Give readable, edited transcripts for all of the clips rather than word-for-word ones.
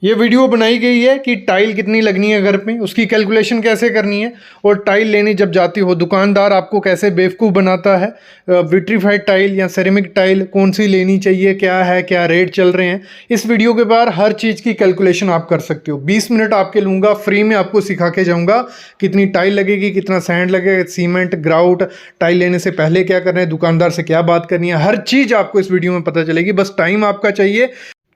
ये वीडियो बनाई गई है कि टाइल कितनी लगनी है घर पे, उसकी कैलकुलेशन कैसे करनी है और टाइल लेने जब जाती हो दुकानदार आपको कैसे बेवकूफ़ बनाता है। विट्रीफाइड टाइल या सेरेमिक टाइल कौन सी लेनी चाहिए, क्या है, क्या रेट चल रहे हैं, इस वीडियो के बाद हर चीज़ की कैलकुलेशन आप कर सकते हो। 20 मिनट आपके लूँगा, फ्री में आपको सिखा के जाऊँगा कितनी टाइल लगेगी, कितना सैंड लगेगा, सीमेंट, ग्राउट, टाइल लेने से पहले क्या करना है, दुकानदार से क्या बात करनी है, हर चीज़ आपको इस वीडियो में पता चलेगी। बस टाइम आपका चाहिए,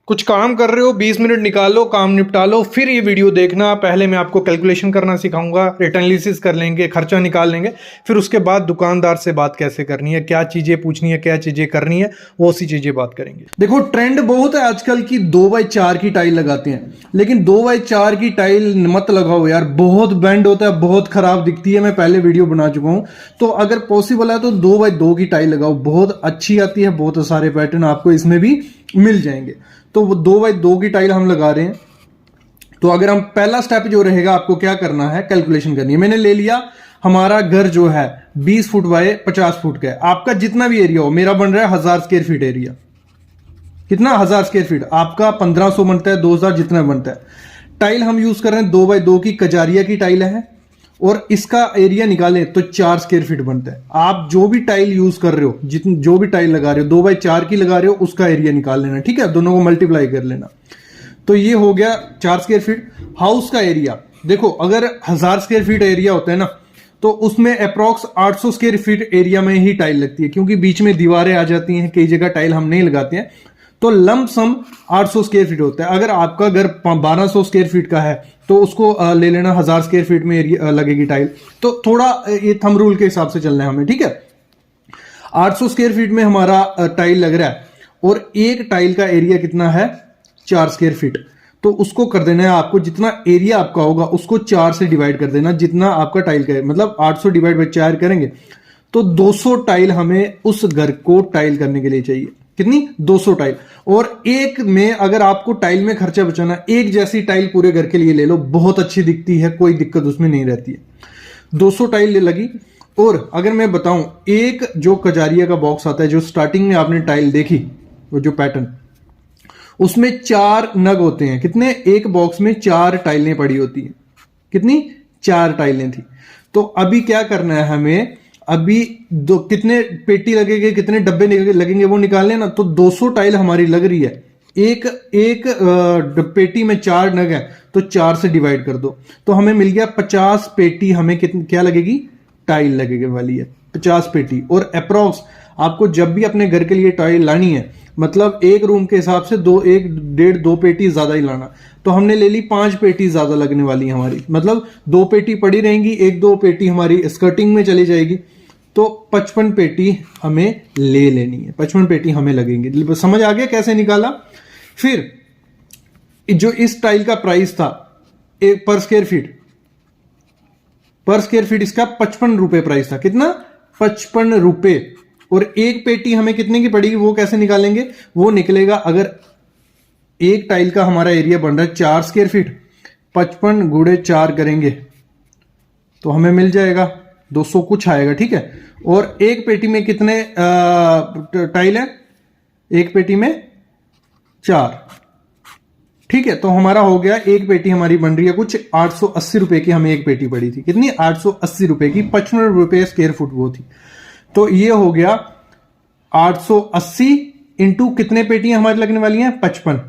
कुछ काम कर रहे हो 20 मिनट निकाल लो, काम निपटा लो, फिर ये वीडियो देखना। पहले मैं आपको कैलकुलेशन करना सिखाऊंगा, रिटर्न एनालिसिस कर लेंगे, खर्चा निकाल लेंगे, फिर उसके बाद दुकानदार से बात कैसे करनी है, क्या चीज़ें पूछनी है, क्या चीज़ें करनी है, वो सी चीज़ें बात करेंगे। देखो ट्रेंड बहुत है आजकल की 2x4 की टाइल लगाते हैं, लेकिन 2x4 की टाइल मत लगाओ यार, बहुत बेंड होता है, बहुत खराब दिखती है। मैं पहले वीडियो बना चुका हूं, तो अगर पॉसिबल है तो 2x2 की टाइल लगाओ, बहुत अच्छी आती है, बहुत सारे पैटर्न आपको इसमें भी मिल जाएंगे। तो वो 2x2 की टाइल हम लगा रहे हैं। तो अगर हम पहला स्टेप जो रहेगा, आपको क्या करना है, कैलकुलेशन करनी है। मैंने ले लिया, हमारा घर जो है 20 फुट बाय 50 फुट का है। आपका जितना भी एरिया हो, मेरा बन रहा है 1000 स्क्वायर फीट एरिया। कितना? 1000 स्क्वायर फीट। आपका 1500 बनता है, 2000 जितना बनता है। टाइल हम यूज कर रहे हैं 2x2 की कजारिया की टाइल है, और इसका एरिया निकालें तो 4 स्क्वायर फीट बनता है। आप जो भी टाइल यूज कर रहे हो, जो भी टाइल लगा रहे हो, 2x4 की लगा रहे हो, उसका एरिया निकाल लेना, ठीक है, दोनों को मल्टीप्लाई कर लेना। तो ये हो गया 4 स्क्वायर फीट। हाउस का एरिया देखो, अगर 1000 स्क्वायर फीट एरिया होता है ना, तो उसमें अप्रोक्स 800 स्क्वायर फीट एरिया में ही टाइल लगती है, क्योंकि बीच में दीवारें आ जाती हैं, कई जगह टाइल हम नहीं लगाते हैं, तो लंप सम 800 स्क्वायर फीट होता है। अगर आपका घर 1200 स्क्वायर फीट का है, तो उसको ले लेना, 1000 स्क्वायर फीट में एरिया लगेगी टाइल। तो थोड़ा ये थंब रूल के हिसाब से चलना है हमें, ठीक है। 800 स्क्वायर फीट में हमारा टाइल लग रहा है, और एक टाइल का एरिया कितना है, 4 स्क्वायर फीट। तो उसको कर देना है आपको, जितना एरिया आपका होगा उसको 4 से डिवाइड कर देना, जितना आपका टाइल का है, मतलब 800 डिवाइड बाई 4 करेंगे तो 200 टाइल हमें उस घर को टाइल करने के लिए चाहिए। कितनी? 200 टाइल। और एक में अगर आपको टाइल में खर्चा बचाना, एक जैसी टाइल पूरे घर के लिए ले लो, बहुत अच्छी दिखती है, कोई दिक्कत उसमें नहीं रहती है। 200 टाइल लगी। और अगर मैं बताऊं, एक जो कजारिया का बॉक्स आता है, जो स्टार्टिंग में आपने टाइल देखी, वो जो पैटर्न, उसमें 4 नग होते हैं। कितने? एक बॉक्स में 4 टाइलें पड़ी होती हैं। कितनी? 4 टाइलें थी। तो अभी क्या करना है हमें, अभी कितने पेटी लगेंगे, कितने डब्बे लगेंगे, वो निकालने ना। तो 200 टाइल हमारी लग रही है, एक पेटी में 4 नग है, तो 4 से डिवाइड कर दो, तो हमें मिल गया 50 पेटी। हमें क्या लगेगी? टाइल लगेगी वाली है 50 पेटी। और अप्रोक्स आपको जब भी अपने घर के लिए टाइल लानी है, मतलब एक रूम के हिसाब से 1.5-2 पेटी ज्यादा ही लाना। तो हमने ले ली 5 पेटी ज्यादा लगने वाली है हमारी, मतलब 2 पेटी पड़ी रहेंगी, 1-2 पेटी हमारी स्कर्टिंग में चली जाएगी। तो 55 पेटी हमें ले लेनी है, 55 पेटी हमें लगेंगे। समझ आ गया कैसे निकाला? फिर जो इस टाइल का प्राइस था पर स्क्वायर फीट इसका 55 रुपए प्राइस था। कितना? 55 रुपए। और एक पेटी हमें कितने की पड़ेगी, वो कैसे निकालेंगे? वो निकलेगा, अगर एक टाइल का हमारा एरिया बन रहा है 4 स्क्वायर फीट, 55 गुणे 4 करेंगे तो हमें मिल जाएगा 200 कुछ आएगा, ठीक है। और एक पेटी में कितने टाइल है? एक पेटी में 4, ठीक है। तो हमारा हो गया, एक पेटी हमारी बन रही है कुछ 880 रुपए की, हमें एक पेटी पड़ी थी। कितनी? 880 रुपए की, 55 रुपए स्क्वायर फुट वो थी। तो ये हो गया 880 इंटू कितने पेटियां हमारी लगने वाली हैं? 55।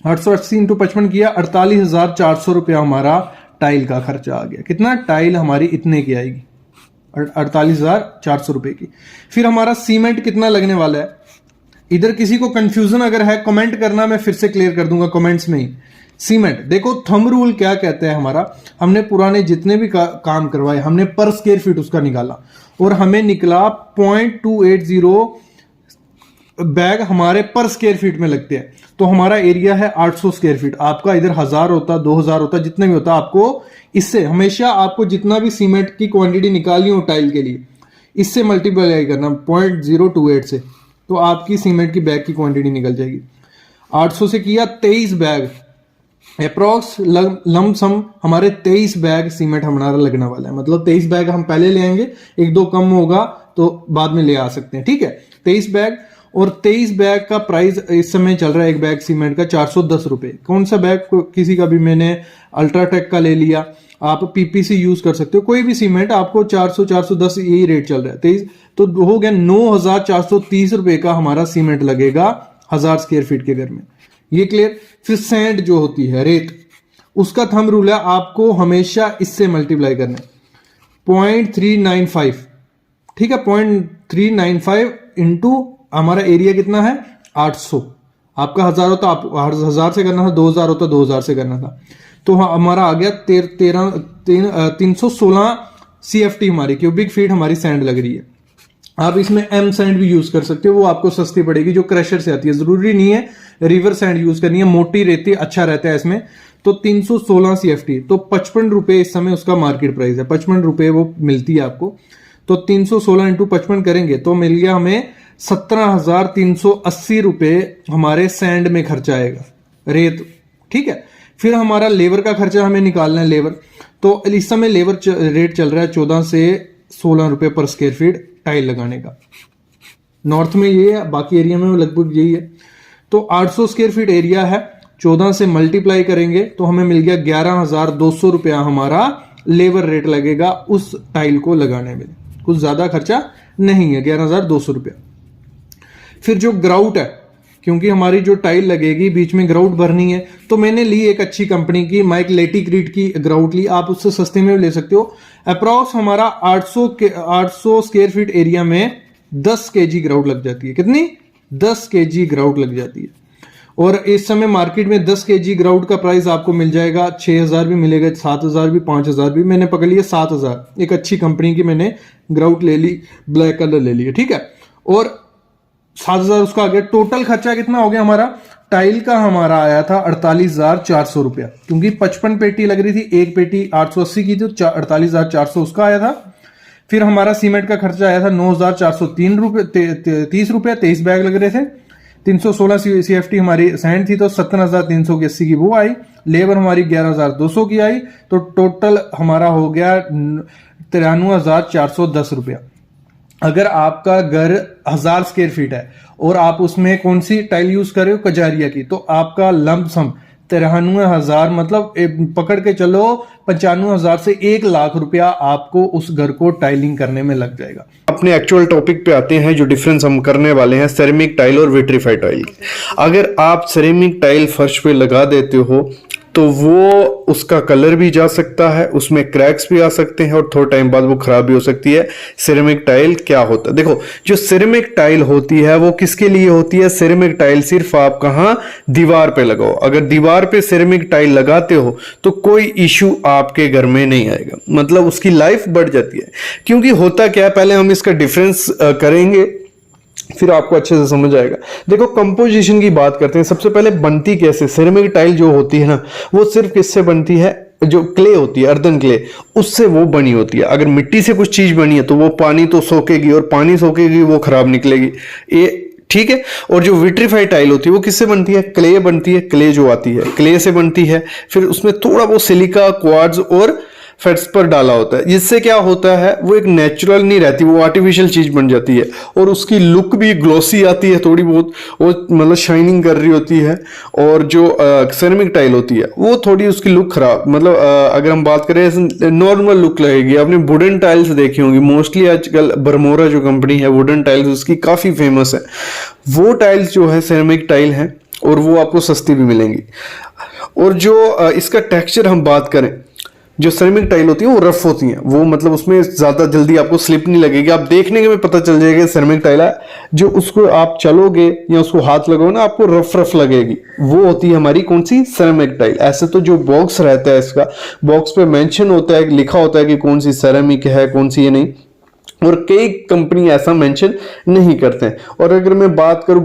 880 इंटू 55 किया, 48,400 रुपया हमारा टाइल का खर्चा आ गया। कितना? टाइल हमारी इतने की आएगी, 48,400 रुपए की। फिर हमारा सीमेंट कितना लगने वाला है? इधर किसी को कंफ्यूजन अगर है, कमेंट करना, मैं फिर से क्लियर कर दूंगा कमेंट्स में ही। सीमेंट देखो, थंब रूल क्या कहता है हमारा, हमने पुराने जितने भी काम करवाए, हमने पर स्क्वायर फीट उसका निकाला, और हमें निकला 0.280 बैग हमारे पर स्क्वायर फीट में लगते हैं। तो हमारा एरिया है 800 स्क्वायर फीट। आपका इधर 1000 होता, 2000 होता, जितना भी होता, आपको इससे हमेशा आपको जितना भी सीमेंट की क्वांटिटी निकालनी हो टाइल के लिए, इससे मल्टीप्लाई करना 0.028 से, तो आपकी सीमेंट की बैग की क्वांटिटी निकल जाएगी। 800 से किया 23 बैग, अप्रोक्स लमसम हमारे 23 बैग सीमेंट हमारा लगने वाला है। मतलब 23 बैग हम पहले ले आएंगे, 1-2 कम होगा तो बाद में ले आ सकते हैं, ठीक है। 23 बैग। और 23 बैग का प्राइस इस समय चल रहा है, एक बैग सीमेंट का 410 रुपए। कौन सा बैग, किसी का भी मैंने अल्ट्राटेक का ले लिया, आप पीपीसी यूज कर सकते हो, कोई भी सीमेंट आपको 400 410 यही रेट चल रहा है। 23 तो हो गया 9430 रुपए का हमारा सीमेंट लगेगा 1000 स्क्वायर फीट के घर में। ये क्लियर। फिर सैंड जो होती है, रेत, उसका थंब रूल है, आपको हमेशा इससे मल्टीप्लाई करना है 0.395, ठीक है। 0.395 इंटू हमारा एरिया कितना है 800, आपका 1000 होता, आप 1000 से करना था, 2000 होता 2000 से करना था, तो हमारा आ गया 316 CFT हमारी क्यूबिक फीट हमारी सैंड लग रही है। आप इसमें एम सैंड भी यूज कर सकते हो, वो आपको सस्ती पड़ेगी, जो क्रशर से आती है। जरूरी नहीं है रिवर सैंड यूज करनी है, मोटी रेती अच्छा रहता है इसमें। तो 316 CFT, तो 55 रुपए इस समय उसका मार्केट प्राइस है, 55 रुपए वो मिलती है आपको। तो 316 इंटू 55 करेंगे तो मिल गया हमें 17,380 रुपए हमारे सैंड में खर्चा आएगा, रेत, ठीक है। फिर हमारा लेबर का खर्चा हमें निकालना है, लेबर। तो इस समय लेबर रेट चल रहा है 14 से 16 रुपए पर स्क्वायर फीट टाइल लगाने का। नॉर्थ में ये है, बाकी एरिया में लगभग यही है। तो 800 स्क्वायर फीट एरिया है, 14 से मल्टीप्लाई करेंगे तो हमें मिल गया 11,200 रुपया हमारा लेबर रेट लगेगा उस टाइल को लगाने में। कुछ ज्यादा खर्चा नहीं है, 11,200 रुपया। फिर जो ग्राउट है, क्योंकि हमारी जो टाइल लगेगी बीच में ग्राउट भरनी है, तो मैंने ली एक अच्छी कंपनी की माइक लेटिक्रीट की ग्राउट ली, आप उससे सस्ते में भी ले सकते हो। अप्रॉक्स हमारा 800 स्क्वायर फीट एरिया में 10 kg ग्राउट लग जाती है। कितनी? 10 kg ग्राउट लग जाती है। और इस समय मार्केट में 10 kg ग्राउट का प्राइस आपको मिल जाएगा 6,000 भी मिलेगा, 7,000 भी, 5,000 भी। मैंने पकड़ लिया 7,000, एक अच्छी कंपनी की मैंने ग्राउट ले ली, ब्लैक कलर ले लिया, ठीक है। और 7,000 उसका आ गया। टोटल खर्चा कितना हो गया हमारा? टाइल का हमारा आया था 48,400 रुपया, क्योंकि 55 पेटी लग रही थी, एक पेटी 880 की थी, तो 48,400 उसका आया था। फिर हमारा सीमेंट का खर्चा आया था 9,403 रुपये, 30 रुपये, 23 बैग लग रहे थे। 316 CFT हमारी सैंड थी, तो 17,380 की वो आई। लेबर हमारी 11,200 की आई, तो टोटल हमारा हो गया 93,410 रुपया। अगर आपका घर 1000 स्क्वायर फीट है और आप उसमें कौन सी टाइल यूज कर रहे हो? कजारिया की, तो आपका लंप सम 93,000, मतलब पकड़ के चलो 95,000 से 1 लाख रुपया आपको उस घर को टाइलिंग करने में लग जाएगा। अपने एक्चुअल टॉपिक पे आते हैं, जो डिफरेंस हम करने वाले हैं सेरेमिक टाइल और विट्रीफाइड टाइल। अगर आप सेरेमिक टाइल फर्श पे लगा देते हो तो वो उसका कलर भी जा सकता है, उसमें क्रैक्स भी आ सकते हैं और थोड़ा टाइम बाद वो खराब भी हो सकती है। सेरेमिक टाइल क्या होता है? देखो, जो सेरेमिक टाइल होती है वो किसके लिए होती है? सेरेमिक टाइल सिर्फ आप कहां? दीवार पे लगाओ। अगर दीवार पे सेरेमिक टाइल लगाते हो तो कोई इश्यू आपके घर में नहीं आएगा, मतलब उसकी लाइफ बढ़ जाती है। क्योंकि होता क्या है, पहले हम इसका डिफरेंस करेंगे, फिर आपको अच्छे से समझ आएगा। देखो, कंपोजिशन की बात करते हैं। सबसे पहले बनती कैसे? सेरेमिक टाइल जो होती है ना, वो सिर्फ किससे बनती है? जो क्ले होती है, अर्दन क्ले, उससे वो बनी होती है। अगर मिट्टी से कुछ चीज बनी है तो वो पानी तो सोखेगी, और पानी सोखेगी वो खराब निकलेगी, ये ठीक है। और जो विट्रीफाइड टाइल होती है वो किससे बनती है? क्ले बनती है। क्ले जो आती है क्ले से बनती है। फिर उसमें थोड़ा बहुत सिलिका, क्वार्ट्ज और फेट्स पर डाला होता है, जिससे क्या होता है, वो एक नेचुरल नहीं रहती, वो आर्टिफिशियल चीज बन जाती है। और उसकी लुक भी ग्लॉसी आती है थोड़ी बहुत, वो मतलब शाइनिंग कर रही होती है। और जो सेरेमिक टाइल होती है वो थोड़ी उसकी लुक खराब, मतलब अगर हम बात करें नॉर्मल लुक लगेगी। आपने वुडन टाइल्स देखी होंगी, मोस्टली आजकल बरमोरा जो कंपनी है वुडन टाइल्स, उसकी काफी फेमस है। वो टाइल्स जो है सेरेमिक टाइल है, और वो आपको सस्ती भी मिलेंगी। और जो इसका टेक्सचर हम बात करें, जो सेरेमिक टाइल होती है वो रफ होती है, वो मतलब उसमें ज्यादा जल्दी आपको स्लिप नहीं लगेगी। आप देखने के में पता चल जाएगा सेरेमिक टाइल है, जो उसको आप चलोगे या उसको हाथ लगाओ ना, आपको रफ रफ लगेगी। वो होती है हमारी कौन सी? Ceramic tile. ऐसे तो जो बॉक्स रहता है, इसका बॉक्स पे मेंशन होता है, लिखा होता है कि कौन सी सेरेमिक है, कौन सी ये नहीं, और कई कंपनी ऐसा मेंशन नहीं करते हैं। और अगर मैं बात करूं,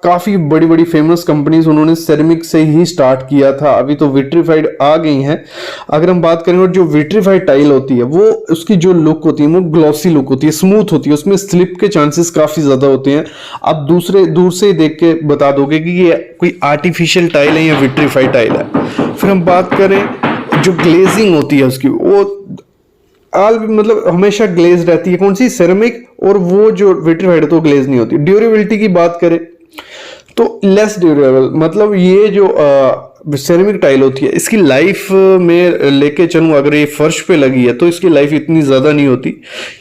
काफी बड़ी बड़ी फेमस कंपनीज उन्होंने सेरेमिक से ही स्टार्ट किया था, अभी तो विट्रीफाइड आ गई हैं। अगर हम बात करें, और जो विट्रीफाइड टाइल होती है वो उसकी जो लुक होती है वो ग्लॉसी लुक होती है, स्मूथ होती है, उसमें स्लिप के चांसेस काफी ज्यादा होते हैं। आप दूर से देख के बता दोगे कि ये कोई आर्टिफिशियल टाइल है या विट्रीफाइड टाइल है। फिर हम बात करें, जो ग्लेजिंग होती है उसकी, वो मतलब हमेशा ग्लेज रहती है, कौन सी? सेरेमिक और वो जो विट्रीफाइड तो ग्लेज नहीं होती। ड्यूरेबिलिटी की बात करें तो लेस ड्यूरेबल, मतलब ये जो सेरेमिक टाइल होती है इसकी लाइफ में लेके चलूँ, अगर ये फर्श पे लगी है तो इसकी लाइफ इतनी ज़्यादा नहीं होती,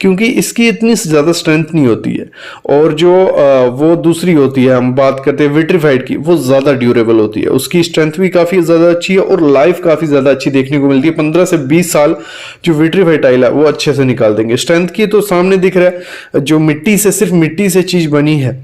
क्योंकि इसकी इतनी ज़्यादा स्ट्रेंथ नहीं होती है। और जो वो दूसरी होती है, हम बात करते हैं विट्रीफाइड की, वो ज़्यादा ड्यूरेबल होती है, उसकी स्ट्रेंथ भी काफ़ी ज़्यादा अच्छी है और लाइफ काफ़ी ज़्यादा अच्छी देखने को मिलती है। 15 से 20 साल जो विट्रीफाइड टाइल है वो अच्छे से निकाल देंगे। स्ट्रेंथ की तो सामने दिख रहा है, जो मिट्टी से, सिर्फ मिट्टी से चीज़ बनी है,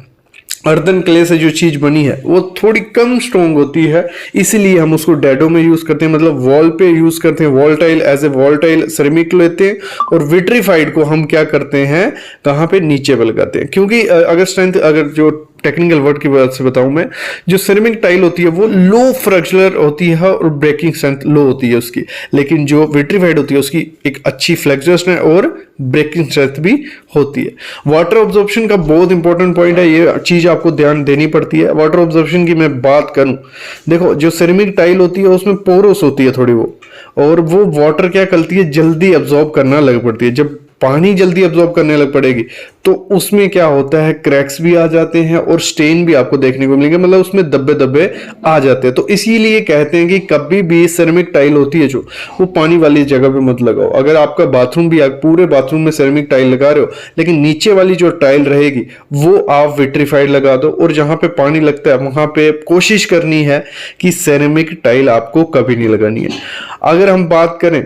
अर्दन क्ले से जो चीज बनी है वो थोड़ी कम स्ट्रोंग होती है, इसीलिए हम उसको डैडो में यूज करते हैं, मतलब वॉल पे यूज करते हैं। Wall tile as a wall tile ceramic लेते हैं और विट्रीफाइड को हम क्या करते हैं, कहाँ पे, नीचे पे लगाते हैं। क्योंकि अगर स्ट्रेंथ, अगर जो टेक्निकल वर्ड की वजह से बताऊं मैं, जो सेरेमिक टाइल होती है वो लो फ्रैक्चरल होती है और ब्रेकिंग स्ट्रेंथ लो होती है उसकी, लेकिन जो विट्रीफाइड होती है उसकी एक अच्छी फ्लेक्चर स्ट्रेंथ और ब्रेकिंग स्ट्रेंथ भी होती है। वाटर ऑब्जॉर्प्शन का बहुत इंपॉर्टेंट पॉइंट है, ये चीज आपको ध्यान देनी पड़ती है। वाटर ऑब्जॉर्प्शन की मैं बात करूं, देखो जो सेरेमिक टाइल होती है उसमें पोरोस होती है थोड़ी वो, और वो वाटर क्या करती है, जल्दी अब्जॉर्ब करना लग पड़ती है। जब पानी जल्दी अब्जॉर्ब करने लग पड़ेगी तो उसमें क्या होता है, क्रैक्स भी आ जाते हैं और स्टेन भी आपको देखने को मिलेंगे, मतलब उसमें धब्बे धब्बे आ जाते हैं। तो इसीलिए कहते हैं कि कभी भी सेरेमिक टाइल होती है जो, वो पानी वाली जगह पे मत लगाओ। अगर आपका बाथरूम भी, पूरे बाथरूम में सेरेमिक टाइल लगा रहे हो, लेकिन नीचे वाली जो टाइल रहेगी वो आप विट्रीफाइड लगा दो, और जहां पे पानी लगता है वहां पे कोशिश करनी है कि सेरेमिक टाइल आपको कभी नहीं लगानी है। अगर हम बात करें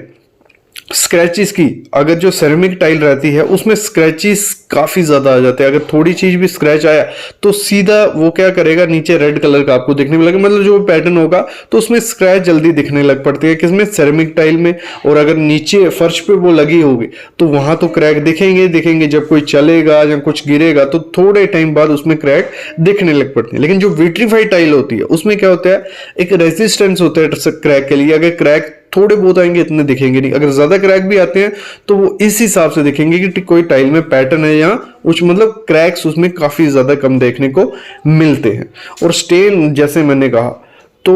स्क्रैचेस की, अगर जो सेरेमिक टाइल रहती है उसमें स्क्रैचेस काफी ज्यादा आ जाते हैं। अगर थोड़ी चीज भी स्क्रैच आया तो सीधा वो क्या करेगा, नीचे रेड कलर का आपको दिखने मिलेगा, मतलब जो पैटर्न होगा तो उसमें स्क्रैच जल्दी दिखने लग पड़ती है, किसमें, सेरेमिक टाइल में। और अगर नीचे फर्श पे वो लगी होगी तो वहां तो क्रैक दिखेंगे, जब कोई चलेगा या कुछ गिरेगा तो थोड़े टाइम बाद उसमें क्रैक दिखने लग पड़ते हैं। लेकिन जो विट्रीफाइड टाइल होती है उसमें क्या होता है, एक रेजिस्टेंस होता है क्रैक के लिए। अगर क्रैक थोड़े बहुत आएंगे, इतने दिखेंगे नहीं। अगर ज्यादा क्रैक भी आते हैं तो वो इस हिसाब से दिखेंगे कि कोई टाइल में पैटर्न है या कुछ, मतलब क्रैक्स उसमें काफी ज्यादा कम देखने को मिलते हैं। और स्टेन, जैसे मैंने कहा, तो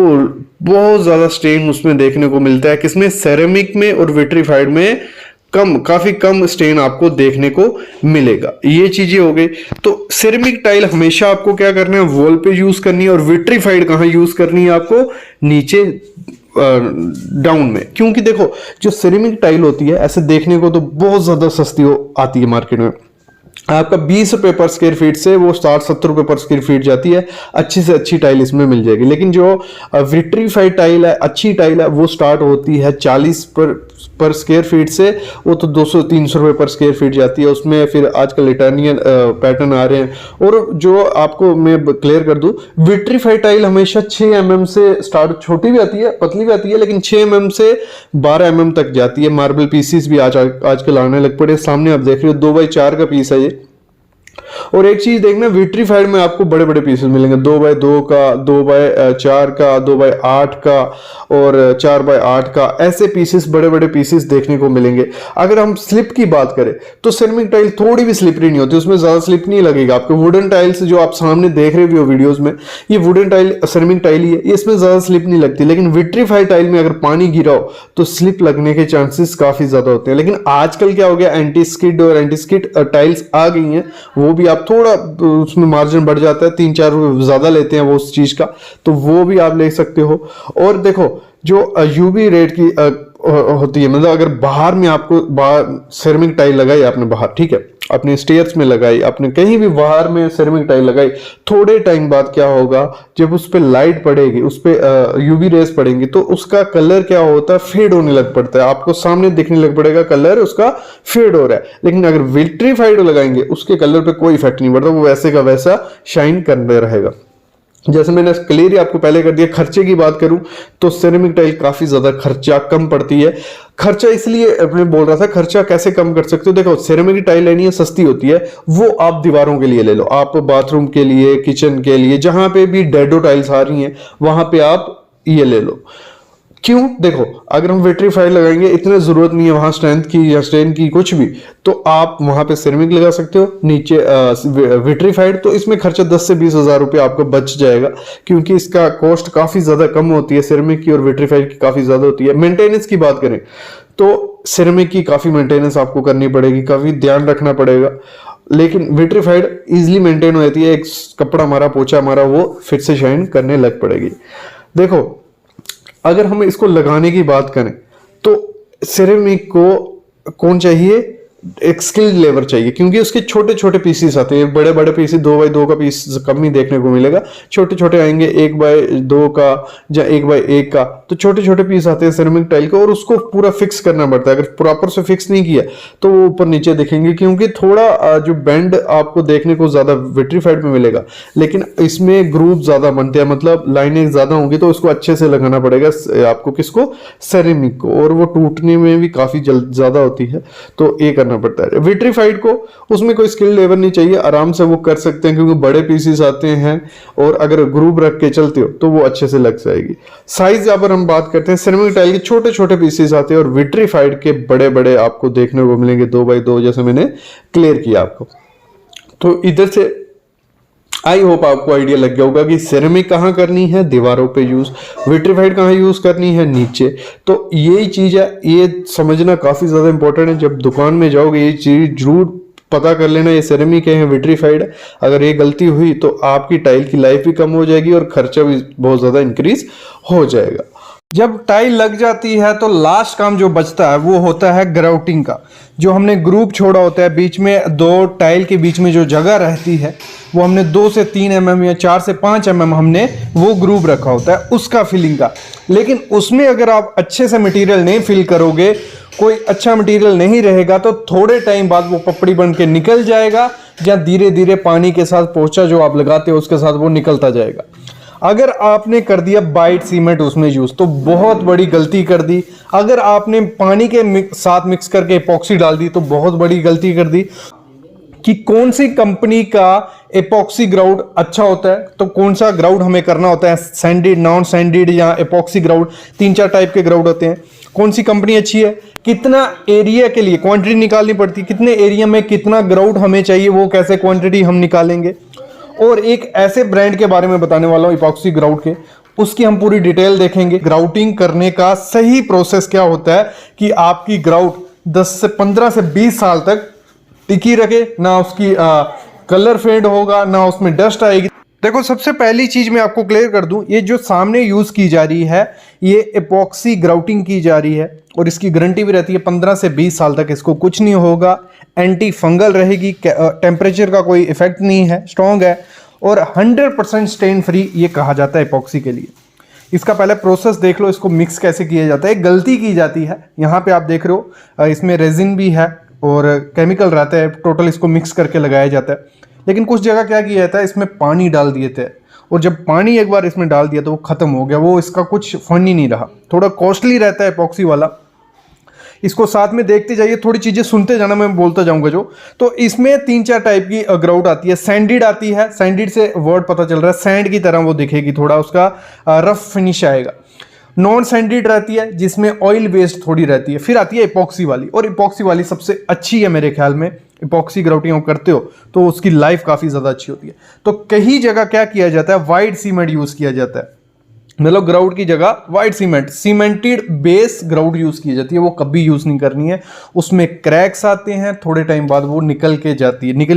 बहुत ज्यादा स्टेन उसमें देखने को मिलता है, किसमें, सेरेमिक में, और विट्रीफाइड में काफी कम स्टेन आपको देखने को मिलेगा। ये चीजें हो गई। तो सेरेमिक टाइल हमेशा आपको क्या करना है, वॉल पे यूज करनी है, और विट्रीफाइड कहाँ यूज करनी है आपको, नीचे डाउन में। क्योंकि देखो जो सेरेमिक टाइल होती है ऐसे देखने को तो बहुत ज्यादा सस्ती आती है मार्केट में, आपका 20 रुपए पर स्क्वायर फीट से वो 60-70 रुपए पर स्क्वायर फीट जाती है। अच्छी से अच्छी टाइल इसमें मिल जाएगी। लेकिन जो विट्रीफाइड टाइल है, अच्छी टाइल है, वो स्टार्ट होती है 40 पर स्क्वायर फीट से, वो तो 200-300 रुपए पर स्क्वायर फीट जाती है। उसमें फिर आजकल इटालियन पैटर्न आ रहे हैं। और जो आपको मैं क्लियर कर दूं, विट्रीफाइड टाइल हमेशा 6 mm से स्टार्ट, छोटी भी आती है, पतली भी आती है, लेकिन 6 mm से 12 mm तक जाती है। मार्बल पीसीस भी आजकल आने लग पड़े। सामने आप देख रहे हो 2x4 का पीस है ये। और एक चीज देखना, विट्रीफाइड में आपको बड़े बड़े पीसेस मिलेंगे, 2x2 का, 2x4 का, 2x8 का और 4x8 का, ऐसे पीसेस, बड़े बड़े पीसेस देखने को मिलेंगे। अगर हम स्लिप की बात करें तो सेरेमिक टाइल थोड़ी भी स्लिपरी नहीं होती, उसमें ज्यादा स्लिप नहीं लगेगा आपको। वुडन टाइल्स जो आप सामने देख रहे हो वीडियोस में, ये वुडन टाइल सेरेमिक टाइल ही है, इसमें ज्यादा स्लिप नहीं लगती। लेकिन विट्रीफाइड टाइल में अगर पानी गिरा हो तो स्लिप लगने के चांसेस काफी ज्यादा होते हैं। लेकिन आजकल क्या हो गया, एंटी स्किड और एंटी स्किड टाइल्स आ गई हैं, वो भी आप थोड़ा उसमें मार्जिन बढ़ जाता है, 3-4 रुपए ज्यादा लेते हैं वो उस चीज का, तो वो भी आप ले सकते हो। और देखो जो यूवी रेट की होती है, मतलब अगर बाहर में आपको, बाहर सेरेमिक टाइल लगाई आपने बाहर, ठीक है, अपने स्टेयर्स में लगाई, आपने कहीं भी बाहर में सेरेमिक टाइल लगाई, थोड़े टाइम बाद क्या होगा, जब उस पर लाइट पड़ेगी, उस पर यूवी रेस पड़ेंगी, तो उसका कलर क्या होता है, फेड होने लग पड़ता है। आपको सामने दिखने लग पड़ेगा कलर उसका फेड हो रहा है। लेकिन अगर विट्रीफाइड लगाएंगे उसके कलर पे कोई इफेक्ट नहीं पड़ता, वो वैसे का वैसा शाइन करते रहेगा। जैसे मैंने क्लियर आपको पहले कर दिया। खर्चे की बात करूं तो सेरेमिक टाइल काफी ज्यादा खर्चा कम पड़ती है। खर्चा इसलिए मैं बोल रहा था, खर्चा कैसे कम कर सकते हो, देखो सेरेमिक टाइल लेनी है, सस्ती होती है, वो आप दीवारों के लिए ले लो, आप बाथरूम के लिए, किचन के लिए, जहां पे भी डैडो टाइल्स आ रही हैं वहां पे आप ये ले लो। क्यों, देखो अगर हम विट्रीफाइड लगाएंगे, इतनी जरूरत नहीं है वहां स्ट्रेंथ की या स्ट्रेन की कुछ भी, तो आप वहां पे सेरेमिक लगा सकते हो, नीचे विट्रीफाइड। तो इसमें खर्चा 10 से 20 हजार रुपये आपका बच जाएगा, क्योंकि इसका कॉस्ट काफी ज्यादा कम होती है सेरेमिक की, और विट्रीफाइड की काफी ज्यादा होती है। मेंटेनेंस की बात करें तो सेरेमिक की काफी मेंटेनेंस आपको करनी पड़ेगी, काफी ध्यान रखना पड़ेगा। लेकिन विट्रीफाइड इजीली मेंटेन हो जाती है, एक कपड़ा मारा पोछा मारा वो फिर से शाइन करने लग पड़ेगी। देखो अगर हम इसको लगाने की बात करें तो सेरेमिक को कौन चाहिए, एक स्किल्ड लेबर चाहिए, क्योंकि उसके छोटे छोटे पीसेस आते हैं। बड़े बड़े पीसेस 2x2 का पीस कम ही देखने को मिलेगा, छोटे छोटे आएंगे 1x2 का या 1x1 का, तो छोटे छोटे पीस आते हैं सेरेमिक टाइल के, और उसको पूरा फिक्स करना पड़ता है। अगर प्रॉपर से फिक्स नहीं किया तो वो ऊपर नीचे दिखेंगे, क्योंकि थोड़ा जो बेंड आपको देखने को ज्यादा विट्रीफाइड में मिलेगा, लेकिन इसमें ग्रूव ज्यादा बनते हैं, मतलब लाइनें ज्यादा होंगी, तो उसको अच्छे से लगाना पड़ेगा आपको, किसको, सेरेमिक को, और वो टूटने में भी काफी ज्यादा होती है, तो ये करना पड़ता है। विट्रीफाइड को उसमें कोई स्किल लेबर नहीं चाहिए, आराम से वो कर सकते हैं, क्योंकि बड़े पीसेस आते हैं और अगर ग्रूव रख के चलते हो तो वो अच्छे से लग जाएगी। साइज यहाँ पर हम बात करते हैं, सेरेमिक टाइल के छोटे छोटे पीसेस आते हैं और विट्रीफाइड के बड़े बड़े आपको देखने को मिलेंगे 2x2, जैसे मैंने क्लियर किया आपको। तो इधर से आई होप आपको आइडिया लग गया होगा कि सेरेमिक कहाँ करनी है, दीवारों पे यूज, विट्रीफाइड कहाँ यूज करनी है, नीचे। तो यही चीज है, ये समझना काफी ज्यादा इंपॉर्टेंट है। जब दुकान में जाओगे ये चीज जरूर पता कर लेना, ये सेरेमिक है विट्रीफाइड है। अगर ये गलती हुई तो आपकी टाइल की लाइफ भी कम हो जाएगी और खर्चा भी बहुत ज्यादा इंक्रीज हो जाएगा। जब टाइल लग जाती है तो लास्ट काम जो बचता है वो होता है ग्राउटिंग का। जो हमने ग्रूव छोड़ा होता है, बीच में दो टाइल के बीच में जो जगह रहती है वो हमने 2 से 3 mm या 4 से 5 mm हमने वो ग्रूव रखा होता है उसका फिलिंग का। लेकिन उसमें अगर आप अच्छे से मटेरियल नहीं फिल करोगे, कोई अच्छा मटेरियल नहीं रहेगा, तो थोड़े टाइम बाद वो पपड़ी बन के निकल जाएगा, या धीरे धीरे पानी के साथ पोछा जो आप लगाते हो उसके साथ वो निकलता जाएगा। अगर आपने कर दिया वाइट सीमेंट उसमें यूज तो बहुत बड़ी गलती कर दी। अगर आपने पानी के साथ मिक्स करके एपॉक्सी डाल दी तो बहुत बड़ी गलती कर दी। कि कौन सी कंपनी का एपॉक्सी ग्राउट अच्छा होता है, तो कौन सा ग्राउट हमें करना होता है, सैंडिड, नॉन सैंडिड या एपॉक्सी ग्राउट, 3-4 टाइप के ग्राउट होते हैं। कौन सी कंपनी अच्छी है, कितना एरिया के लिए क्वांटिटी निकालनी पड़ती है, कितने एरिया में कितना ग्राउट हमें चाहिए, वो कैसे क्वांटिटी हम निकालेंगे। और एक ऐसे ब्रांड के बारे में बताने वाला हूं एपॉक्सी ग्राउट के, उसकी हम पूरी डिटेल देखेंगे। ग्राउटिंग करने का सही प्रोसेस क्या होता है कि आपकी ग्राउट 15 से 20 साल तक टिकी रखे, ना उसकी कलर फेड होगा, ना उसमें डस्ट आएगी। देखो सबसे पहली चीज मैं आपको क्लियर कर दूं, ये जो सामने यूज की जा रही है ये एपॉक्सी ग्राउटिंग की जा रही है और इसकी गारंटी भी रहती है 15 से 20 साल तक इसको कुछ नहीं होगा, एंटी फंगल रहेगी, टेम्परेचर का कोई इफेक्ट नहीं है, स्ट्रॉन्ग है और 100% स्टेन फ्री ये कहा जाता है एपॉक्सी के लिए। इसका पहले प्रोसेस देख लो, इसको मिक्स कैसे किया जाता है। एक गलती की जाती है, यहाँ पे आप देख रहे हो इसमें रेजिन भी है और केमिकल रहता है, टोटल इसको मिक्स करके लगाया जाता है। लेकिन कुछ जगह क्या किया जाता है, इसमें पानी डाल दिए थे और जब पानी एक बार इसमें डाल दिया तो वो खत्म हो गया, वो इसका कुछ फन ही नहीं रहा। थोड़ा कॉस्टली रहता है एपॉक्सी वाला, इसको साथ में देखते जाइए, थोड़ी चीजें सुनते जाना, मैं बोलता जाऊंगा जो। तो इसमें 3-4 टाइप की ग्राउट आती है। सैंडिड आती है, सैंडिड से वर्ड पता चल रहा है, सैंड की तरह वो दिखेगी, थोड़ा उसका रफ फिनिश आएगा। नॉन सैंडिड रहती है जिसमें ऑयल बेस्ड थोड़ी रहती है। फिर आती है एपॉक्सी वाली, और एपॉक्सी वाली सबसे अच्छी है मेरे ख्याल में। एपॉक्सी ग्राउटिंग करते हो तो उसकी लाइफ काफी ज्यादा अच्छी होती है। तो कई जगह क्या किया जाता है, वाइट सीमेंट यूज किया जाता है, मतलब ग्राउट की जगह white cement, cemented base grout use की जाती है, वो कभी यूज नहीं करनी है। उसमें क्रैक्स आते हैं, थोड़े टाइम बाद वो निकल ही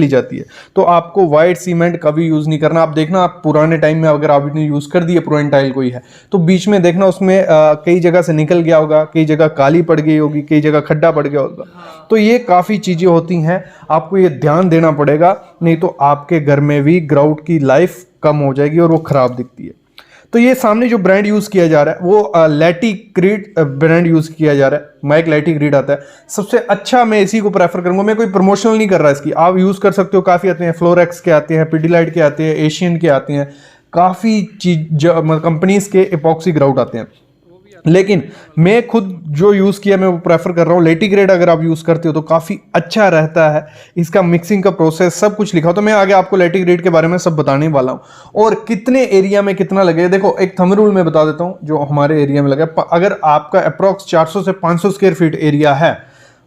जाती है। तो आपको वाइट सीमेंट कभी यूज नहीं करना। आप देखना, आप पुराने टाइम में अगर आपने यूज कर दिया, पुरानी टाइल कोई है तो बीच में देखना उसमें कई जगह से निकल गया होगा, कई जगह काली पड़ गई होगी, कई जगह खड्डा पड़ गया होगा। तो ये काफी चीजें होती हैं, आपको ये ध्यान देना पड़ेगा, नहीं तो आपके घर में भी ग्राउट की लाइफ कम हो जाएगी और वो खराब दिखती है। तो ये सामने जो ब्रांड यूज किया जा रहा है वो लैटिग्रिड ब्रांड यूज किया जा रहा है, माइक लैटिग्रिड आता है सबसे अच्छा। मैं इसी को प्रेफर करूंगा, मैं कोई प्रमोशनल नहीं कर रहा इसकी, आप यूज कर सकते हो। काफी आते हैं, फ्लोरेक्स के आते हैं, पिडिलाइट के आते हैं, एशियन के आते हैं, काफी चीज कंपनीज के एपॉक्सी ग्राउट आते हैं। लेकिन मैं खुद जो यूज किया मैं वो प्रेफर कर रहा हूँ लैटिग्रिड। अगर आप यूज करते हो तो काफी अच्छा रहता है, इसका मिक्सिंग का प्रोसेस सब कुछ लिखा हो। तो मैं आगे आपको लैटिग्रिड के बारे में सब बताने वाला हूँ और कितने एरिया में कितना लगेगा। देखो एक थंब रूल में बता देता हूँ जो हमारे एरिया में लगा। अगर आपका अप्रॉक्स 400 से 500 स्क्वायर फीट एरिया है,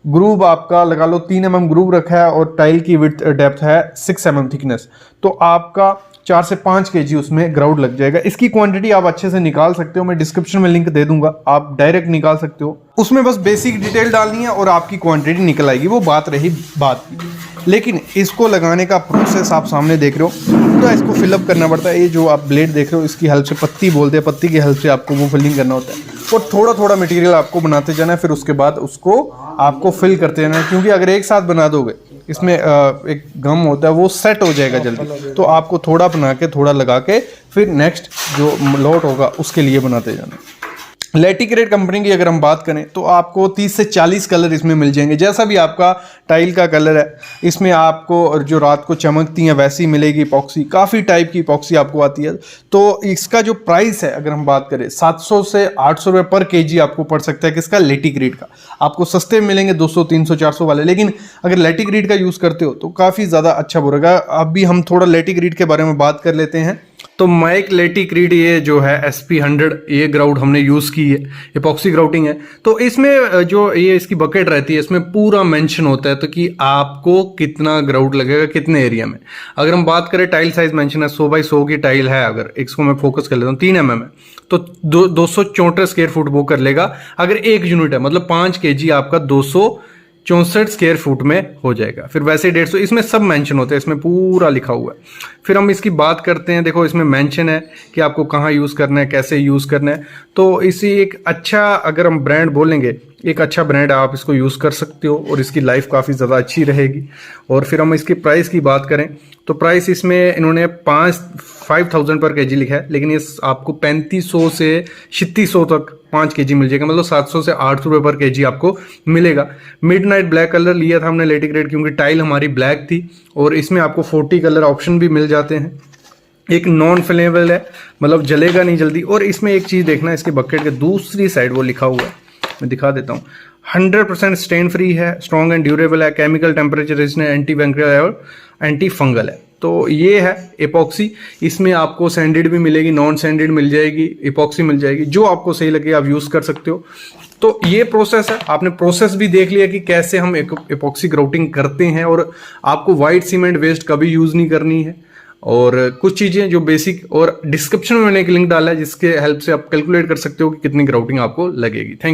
ग्रूव आपका लगा लो 3 mm ग्रूव रखा है और टाइल की विड्थ डेप्थ है 6 mm थिकनेस, तो आपका 4 से 5 kg उसमें ग्राउट लग जाएगा। इसकी क्वांटिटी आप अच्छे से निकाल सकते हो, मैं डिस्क्रिप्शन में लिंक दे दूंगा, आप डायरेक्ट निकाल सकते हो। उसमें बस बेसिक डिटेल डालनी है और आपकी क्वांटिटी निकल आएगी। वो बात रही बात की। लेकिन इसको लगाने का प्रोसेस आप सामने देख रहे हो, पूरा इसको फिलअप करना पड़ता है। ये जो आप ब्लेड देख रहे हो इसकी हेल्प से, पत्ती बोलते हैं, पत्ती की हेल्प से आपको वो फिलिंग करना होता है। और थोड़ा थोड़ा मटेरियल आपको बनाते जाना है, फिर उसके बाद उसको आपको फिल करते जाना है। क्योंकि अगर एक साथ बना दोगे, इसमें एक गम होता है वो सेट हो जाएगा जल्दी, तो आपको थोड़ा बना के थोड़ा लगा के फिर नेक्स्ट जो लॉट होगा उसके लिए बनाते जाना है। लेटिक्रेट कंपनी की अगर हम बात करें तो आपको 30 से 40 कलर इसमें मिल जाएंगे। जैसा भी आपका टाइल का कलर है, इसमें आपको जो रात को चमकती हैं वैसी मिलेगी इपॉक्सी। काफ़ी टाइप की इपॉक्सी आपको आती है। तो इसका जो प्राइस है अगर हम बात करें 700 से 800 रुपये पर केजी आपको पड़ सकता है। किसका? लेटिक्रेट का। आपको सस्ते मिलेंगे 200, 300, 400 वाले। लेकिन अगर लेटिक्रेट का यूज़ करते हो तो काफ़ी ज़्यादा अच्छा पड़ेगा। अभी हम थोड़ा लेटिक्रेट के बारे में बात कर लेते हैं। तो माइक लेटिक्रेट ये जो है SP100 ये ग्राउट हमने यूज़ की है, इपॉक्सी ग्राउटिंग है। तो इसमें जो ये इसकी बकेट रहती है इसमें पूरा मेंशन होता है तो कि आपको कितना ग्राउट लगेगा कितने एरिया में। अगर हम बात करें टाइल साइज मेंशन है 100 बाई 100 की टाइल है, अगर इसको मैं फोकस कर लेता हूँ 3 mm है तो 264 स्क्वायर फुट वो कर लेगा। अगर 1 यूनिट है मतलब 5 kg आपका 264 स्क्वायर फुट में हो जाएगा। फिर वैसे 150, इसमें सब मेंशन होते हैं, इसमें पूरा लिखा हुआ है। फिर हम इसकी बात करते हैं। देखो इसमें मेंशन है कि आपको कहाँ यूज़ करना है, कैसे यूज़ करना है। तो इसी एक अच्छा अगर हम ब्रांड बोलेंगे, एक अच्छा ब्रांड आप इसको यूज़ कर सकते हो और इसकी लाइफ काफ़ी ज़्यादा अच्छी रहेगी। और फिर हम इसकी प्राइस की बात करें तो प्राइस इसमें इन्होंने 5000 पर केजी लिखा है, लेकिन इस आपको 3500 से 3600 तक 5 kg मिल जाएगा। मतलब 700 से 800 रुपये पर केजी आपको मिलेगा। मिडनाइट ब्लैक कलर लिया था हमने लेटिक्रेट क्योंकि टाइल हमारी ब्लैक थी और इसमें आपको 40 कलर ऑप्शन भी मिल जाते हैं। एक नॉन फ्लेमेबल है, मतलब जलेगा नहीं जल्दी। और इसमें एक चीज़ देखना, इसके बकेट के दूसरी साइड वो लिखा हुआ है, मैं दिखा देता हूँ। 100% स्टेन फ्री है, स्ट्रॉन्ग एंड ड्यूरेबल है, chemical temperature resistant, anti bacterial और एंटी फंगल है। तो ये है इपॉक्सी। इसमें आपको सैंडेड भी मिलेगी, नॉन सैंडेड मिल जाएगी, इपॉक्सी मिल जाएगी, जो आपको सही लगे आप यूज़ कर सकते हो। तो ये प्रोसेस है। आपने प्रोसेस भी देख लिया कि कैसे हम इपॉक्सी ग्राउटिंग करते हैं और आपको वाइट सीमेंट वेस्ट कभी यूज़ नहीं करनी है। और कुछ चीज़ें जो बेसिक, और डिस्क्रिप्शन में मैंने एक लिंक डाला है जिसके हेल्प से आप कैलकुलेट कर सकते हो कि कितनी ग्राउटिंग आपको लगेगी। Thank you.